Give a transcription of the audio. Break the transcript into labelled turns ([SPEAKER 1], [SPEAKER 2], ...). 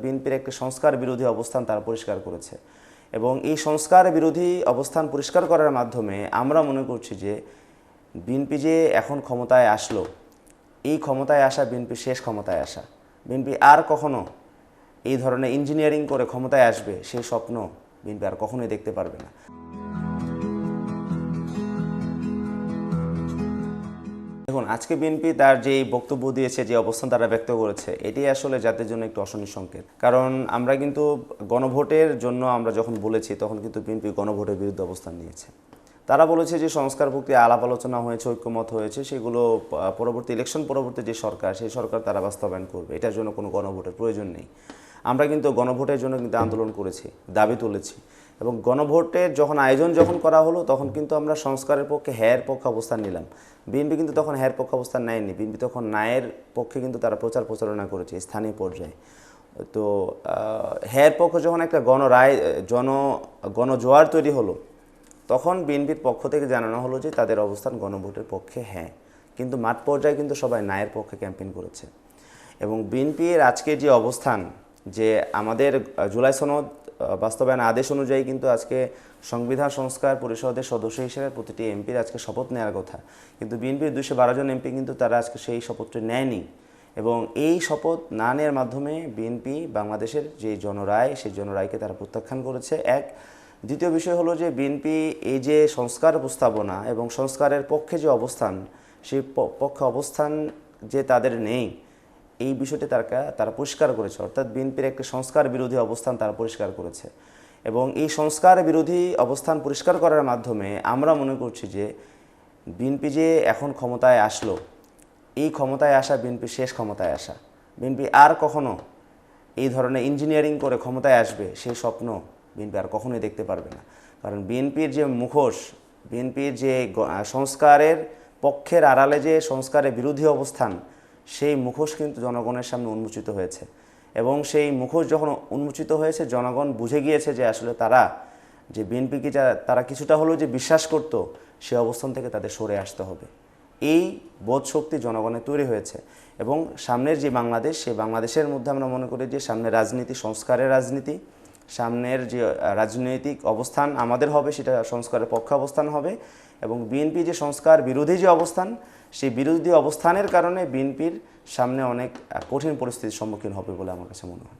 [SPEAKER 1] বিএনপির একটি সংস্কার বিরোধী অবস্থান তারা পরিষ্কার করেছে এবং এই সংস্কার বিরোধী অবস্থান পরিষ্কার করার মাধ্যমে আমরা মনে করছি যে বিএনপি যে এখন ক্ষমতায় আসলো, এই ক্ষমতায় আসা বিএনপির শেষ ক্ষমতায় আসা। বিএনপি আর কখনো এই ধরনের ইঞ্জিনিয়ারিং করে ক্ষমতায় আসবে সেই স্বপ্ন বিএনপি আর কখনোই দেখতে পারবে না। দেখুন, আজকে বিএনপি তার যে বক্তব্য দিয়েছে, যে অবস্থান তারা ব্যক্ত করেছে, এটি আসলে জাতির জন্য একটু অশনির সংকেত। কারণ আমরা কিন্তু গণভোটের জন্য আমরা যখন বলেছি তখন কিন্তু বিএনপি গণভোটের বিরুদ্ধে অবস্থান নিয়েছে। তারা বলেছে যে সংস্কার প্রক্রিয়া আলাপ আলোচনা হয়েছে, ঐক্যমত হয়েছে, সেগুলো পরবর্তী ইলেকশন পরবর্তী যে সরকার, সেই সরকার তারা বাস্তবায়ন করবে, এটার জন্য কোনো গণভোটের প্রয়োজন নেই। আমরা কিন্তু গণভোটের জন্য কিন্তু আন্দোলন করেছি, দাবি তুলেছি এবং গণভোটের যখন করা হলো তখন কিন্তু আমরা সংস্কারের পক্ষে হ্যায়ের পক্ষে অবস্থান নিলাম। বিএনপি কিন্তু তখন হ্যায়ের পক্ষে অবস্থান নেয়নি। বিএনপি তখন ন্যায়ের পক্ষে কিন্তু তারা প্রচারণা করেছে স্থানীয় পর্যায়ে। তো হ্যায়ের পক্ষে যখন একটা গণজোয়ার তৈরি হলো, তখন বিএনপির পক্ষ থেকে জানানো হলো যে তাদের অবস্থান গণভোটের পক্ষে হ্যাঁ, কিন্তু মাঠ পর্যায়ে কিন্তু সবাই ন্যায়ের পক্ষে ক্যাম্পেইন করেছে। এবং বিএনপির আজকে যে অবস্থান, যে আমাদের জুলাই সনদ বাস্তবায়ন আদেশ অনুযায়ী কিন্তু আজকে সংবিধান সংস্কার পরিষদের সদস্য হিসেবে প্রতিটি এমপির আজকে শপথ নেওয়ার কথা, কিন্তু বিএনপির 212 জন এমপি কিন্তু তারা আজকে সেই শপথটি নেয়নি। এবং এই শপথ না নেওয়ার মাধ্যমে বিএনপি বাংলাদেশের যে জনরায়, সেই জনরায়কে তারা প্রত্যাখ্যান করেছে। দ্বিতীয় বিষয় হলো যে বিএনপি এই যে সংস্কার প্রস্তাবনা এবং সংস্কারের পক্ষে যে অবস্থান, সেই পক্ষে অবস্থান যে তাদের নেই, এই বিষয়টি তারা পরিষ্কার করেছে। অর্থাৎ বিএনপির একটি সংস্কার বিরোধী অবস্থান তারা পরিষ্কার করেছে এবং এই সংস্কার বিরোধী অবস্থান পরিষ্কার করার মাধ্যমে আমরা মনে করছি যে বিএনপি যে এখন ক্ষমতায় আসলো, এই ক্ষমতায় আসা বিএনপির শেষ ক্ষমতায় আসা। বিএনপি আর কখনো এই ধরনের ইঞ্জিনিয়ারিং করে ক্ষমতায় আসবে সেই স্বপ্ন বিএনপি আর কখনোই দেখতে পারবে না। কারণ বিএনপির যে মুখোশ, বিএনপির যে সংস্কারের পক্ষের আড়ালে যে সংস্কারের বিরোধী অবস্থান, সেই মুখোশ কিন্তু জনগণের সামনে উন্মোচিত হয়েছে এবং সেই মুখোশ যখন উন্মোচিত হয়েছে, জনগণ বুঝে গিয়েছে যে আসলে তারা যে বিএনপিকে তারা কিছুটা হলেও যে বিশ্বাস করত, সে অবস্থান থেকে তাদের সরে আসতে হবে। এই বোধশক্তি জনগণের তৈরি হয়েছে এবং সামনের যে বাংলাদেশ, সেই বাংলাদেশের মধ্যে আমরা মনে করি যে সামনের রাজনীতি সংস্কারের রাজনীতি, সামনের যে রাজনৈতিক অবস্থান আমাদের হবে সেটা সংস্কারের পক্ষে অবস্থান হবে এবং বিএনপি যে সংস্কার বিরোধী যে অবস্থান, সেই বিরোধী অবস্থানের কারণে বিএনপির সামনে অনেক কঠিন পরিস্থিতির সম্মুখীন হবে বলে আমার কাছে মনে হয়।